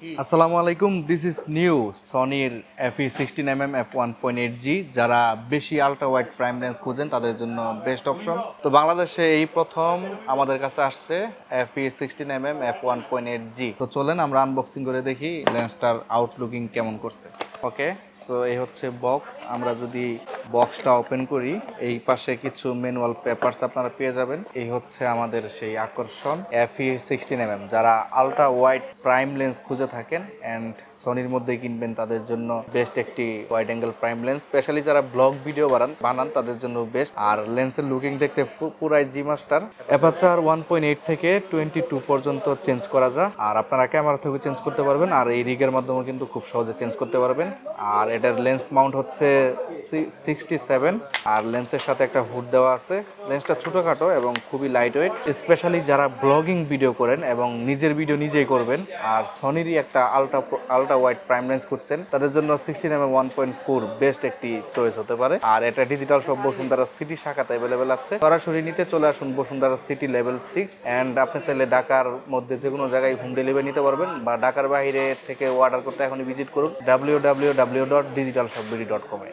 আসসালামু আলাইকুম, this is new সনির FE16mm f1.8G। যারা বেশি আলট্রা ওয়াইড প্রাইম লেন্স খুঁজেন তাদের জন্য বেস্ট অপশন। তো বাংলাদেশে এই প্রথম আমাদের কাছে আসছে FE16mm f1.8G। তো চলেন আমরা আনবক্সিং করে দেখি লেন্সটার আউটলুকিং কেমন করছে। ওকে, সো এই হচ্ছে বক্স। আমরা যদি বক্সটা ওপেন করি, এই পাশে কিছু ম্যানুয়াল পেপারস আপনারা পেয়ে যাবেন। এই হচ্ছে আমাদের সেই আকর্ষণ FE16mm। যারা আলট্রা ওয়াইড প্রাইম লেন্স খুঁজে থাকেন অ্যান্ড সনির মধ্যে কিনবেন তাদের জন্য বেস্ট একটি wide angle prime lens. Specially যারা ব্লগ ভিডিও বানান তাদের জন্য বেস্ট। আর লেন্সের লুকিং দেখতে পুরাই জি মাস্টার। অ্যাপারচার 1.8 থেকে 22 পর্যন্ত চেঞ্জ করা যায়, আর আপনারা ক্যামেরা থেকে চেঞ্জ করতে পারবেন, আর এই রিগের মাধ্যমে কিন্তু খুব সহজে চেঞ্জ করতে পারবেন। আর এটার লেন্স মাউন্ট হচ্ছে 67, আর লেন্সের সাথে একটা হুড দেওয়া আছে। লেন্সটা ছোটোখাটো এবং খুবই লাইট ওয়েট। স্পেশালি যারা ব্লগিং ভিডিও করেন এবং নিজের ভিডিও নিজেই করবেন আর সনিরই একটা আলট্রা ওয়াইড প্রাইম লেন্স খুঁজছেন, তাদের জন্য 16mm 1.4 বেস্ট একটি চয়েস হতে পারে। আর এটা ডিজিটাল শপ বসুন্ধরা সিটি শাখাতে অ্যাভেলেবেল আছে। সরাসরি নিতে চলে আসুন বসুন্ধরা সিটি লেভেল 6। অ্যান্ড আপনি চাইলে ঢাকার মধ্যে যে কোনো জায়গায় হোম ডেলিভারি নিতে পারবেন, বা ঢাকার বাইরে থেকে অর্ডার করতে এখনই ভিজিট করুন www.digitalshopbd.com এ।